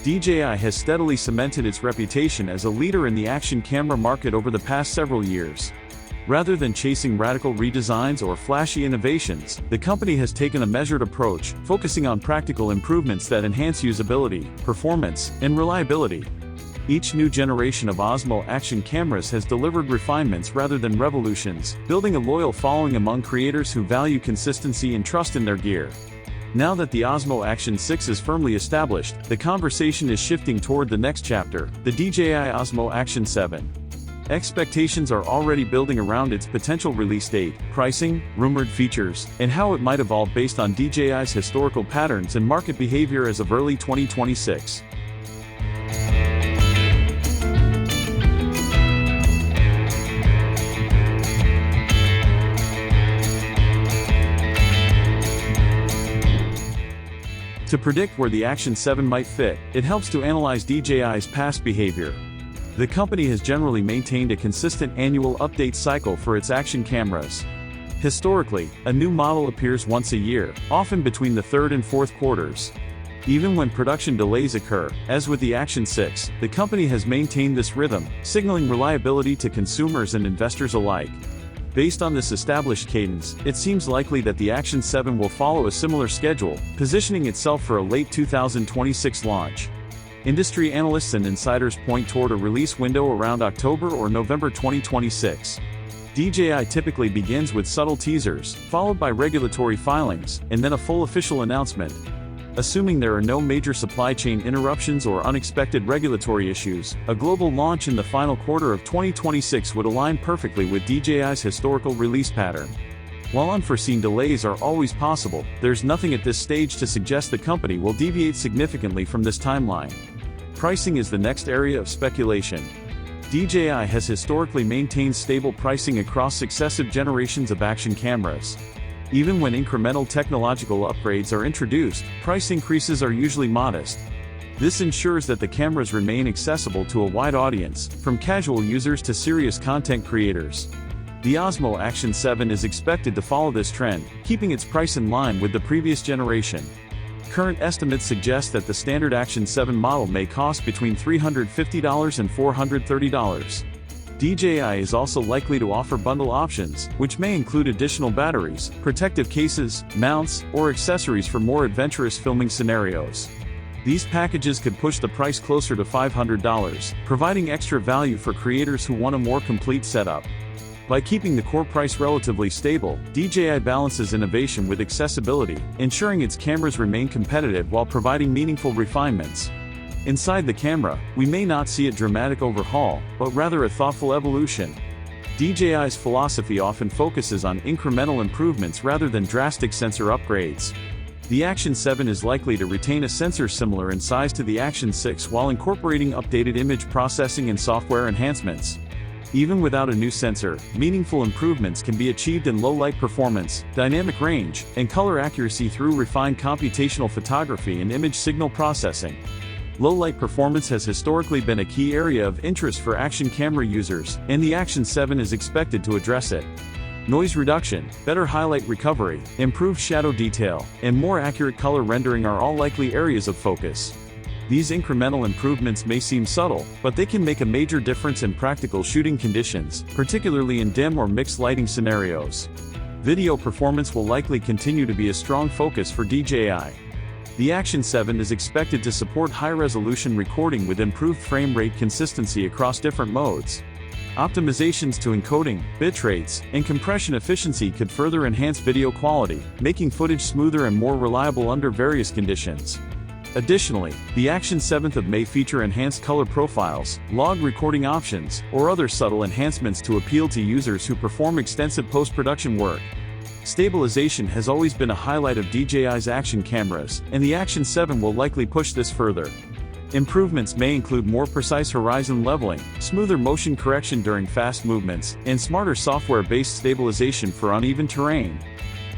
DJI has steadily cemented its reputation as a leader in the action camera market over the past several years. Rather than chasing radical redesigns or flashy innovations, the company has taken a measured approach, focusing on practical improvements that enhance usability, performance, and reliability. Each new generation of Osmo action cameras has delivered refinements rather than revolutions, building a loyal following among creators who value consistency and trust in their gear. Now that the Osmo Action 6 is firmly established, the conversation is shifting toward the next chapter, the DJI Osmo Action 7. Expectations are already building around its potential release date, pricing, rumored features, and how it might evolve based on DJI's historical patterns and market behavior as of early 2026. To predict where the Action 7 might fit, it helps to analyze DJI's past behavior. The company has generally maintained a consistent annual update cycle for its action cameras. Historically, a new model appears once a year, often between the third and fourth quarters. Even when production delays occur, as with the Action 6, the company has maintained this rhythm, signaling reliability to consumers and investors alike. Based on this established cadence, it seems likely that the Action 7 will follow a similar schedule, positioning itself for a late 2026 launch. Industry analysts and insiders point toward a release window around October or November 2026. DJI typically begins with subtle teasers, followed by regulatory filings, and then a full official announcement. Assuming there are no major supply chain interruptions or unexpected regulatory issues, a global launch in the final quarter of 2026 would align perfectly with DJI's historical release pattern. While unforeseen delays are always possible, there's nothing at this stage to suggest the company will deviate significantly from this timeline. Pricing is the next area of speculation. DJI has historically maintained stable pricing across successive generations of action cameras. Even when incremental technological upgrades are introduced, price increases are usually modest. This ensures that the cameras remain accessible to a wide audience, from casual users to serious content creators. The Osmo Action 7 is expected to follow this trend, keeping its price in line with the previous generation. Current estimates suggest that the standard Action 7 model may cost between $350 and $430. DJI is also likely to offer bundle options, which may include additional batteries, protective cases, mounts, or accessories for more adventurous filming scenarios. These packages could push the price closer to $500, providing extra value for creators who want a more complete setup. By keeping the core price relatively stable, DJI balances innovation with accessibility, ensuring its cameras remain competitive while providing meaningful refinements. Inside the camera, we may not see a dramatic overhaul, but rather a thoughtful evolution. DJI's philosophy often focuses on incremental improvements rather than drastic sensor upgrades. The Action 7 is likely to retain a sensor similar in size to the Action 6 while incorporating updated image processing and software enhancements. Even without a new sensor, meaningful improvements can be achieved in low-light performance, dynamic range, and color accuracy through refined computational photography and image signal processing. Low-light performance has historically been a key area of interest for action camera users, and the Action 7 is expected to address it. Noise reduction, better highlight recovery, improved shadow detail, and more accurate color rendering are all likely areas of focus. These incremental improvements may seem subtle, but they can make a major difference in practical shooting conditions, particularly in dim or mixed lighting scenarios. Video performance will likely continue to be a strong focus for DJI. The Action 7 is expected to support high-resolution recording with improved frame rate consistency across different modes. Optimizations to encoding, bitrates, and compression efficiency could further enhance video quality, making footage smoother and more reliable under various conditions. Additionally, the Action 7 may feature enhanced color profiles, log recording options, or other subtle enhancements to appeal to users who perform extensive post-production work. Stabilization has always been a highlight of DJI's action cameras, and the Action 7 will likely push this further. Improvements may include more precise horizon leveling, smoother motion correction during fast movements, and smarter software-based stabilization for uneven terrain.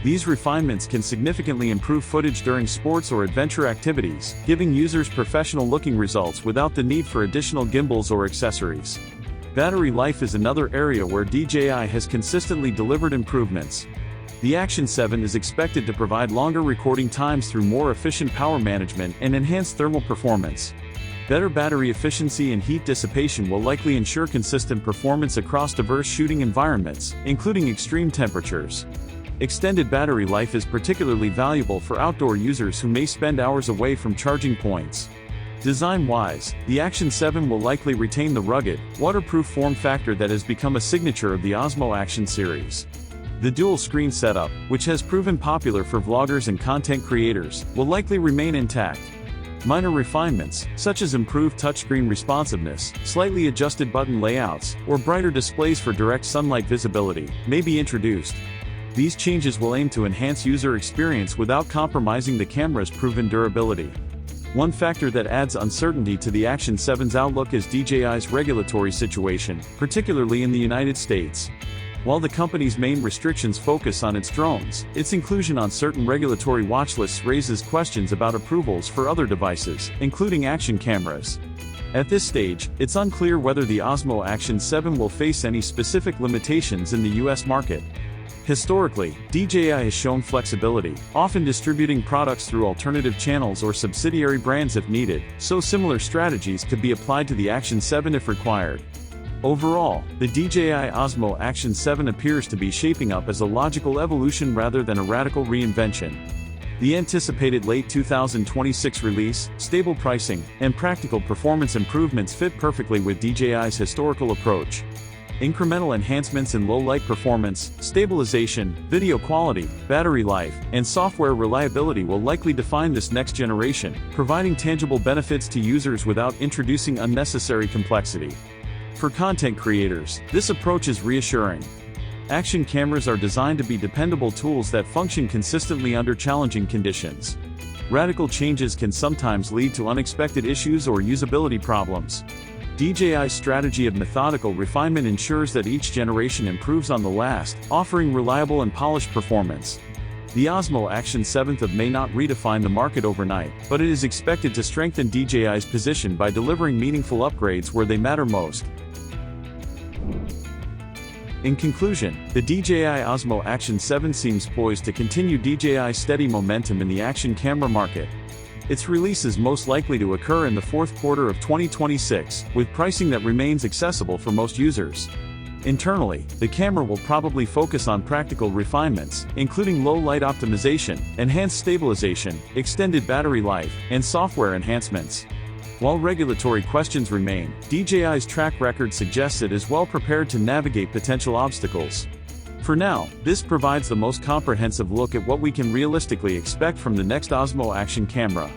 These refinements can significantly improve footage during sports or adventure activities, giving users professional-looking results without the need for additional gimbals or accessories. Battery life is another area where DJI has consistently delivered improvements. The Action 7 is expected to provide longer recording times through more efficient power management and enhanced thermal performance. Better battery efficiency and heat dissipation will likely ensure consistent performance across diverse shooting environments, including extreme temperatures. Extended battery life is particularly valuable for outdoor users who may spend hours away from charging points. Design-wise, the Action 7 will likely retain the rugged, waterproof form factor that has become a signature of the Osmo Action series. The dual-screen setup, which has proven popular for vloggers and content creators, will likely remain intact. Minor refinements, such as improved touchscreen responsiveness, slightly adjusted button layouts, or brighter displays for direct sunlight visibility, may be introduced. These changes will aim to enhance user experience without compromising the camera's proven durability. One factor that adds uncertainty to the Action 7's outlook is DJI's regulatory situation, particularly in the United States. While the company's main restrictions focus on its drones, its inclusion on certain regulatory watchlists raises questions about approvals for other devices, including action cameras. At this stage, it's unclear whether the Osmo Action 7 will face any specific limitations in the US market. Historically, DJI has shown flexibility, often distributing products through alternative channels or subsidiary brands if needed, so similar strategies could be applied to the Action 7 if required. Overall, the DJI Osmo Action 7 appears to be shaping up as a logical evolution rather than a radical reinvention. The anticipated late 2026 release, stable pricing, and practical performance improvements fit perfectly with DJI's historical approach. Incremental enhancements in low-light performance, stabilization, video quality, battery life, and software reliability will likely define this next generation, providing tangible benefits to users without introducing unnecessary complexity. For content creators, this approach is reassuring. Action cameras are designed to be dependable tools that function consistently under challenging conditions. Radical changes can sometimes lead to unexpected issues or usability problems. DJI's strategy of methodical refinement ensures that each generation improves on the last, offering reliable and polished performance. The Osmo Action 7 may not redefine the market overnight, but it is expected to strengthen DJI's position by delivering meaningful upgrades where they matter most. In conclusion, the DJI Osmo Action 7 seems poised to continue DJI's steady momentum in the action camera market. Its release is most likely to occur in the fourth quarter of 2026, with pricing that remains accessible for most users. Internally, the camera will probably focus on practical refinements, including low light optimization, enhanced stabilization, extended battery life, and software enhancements. While regulatory questions remain, DJI's track record suggests it is well prepared to navigate potential obstacles. For now, this provides the most comprehensive look at what we can realistically expect from the next Osmo Action camera.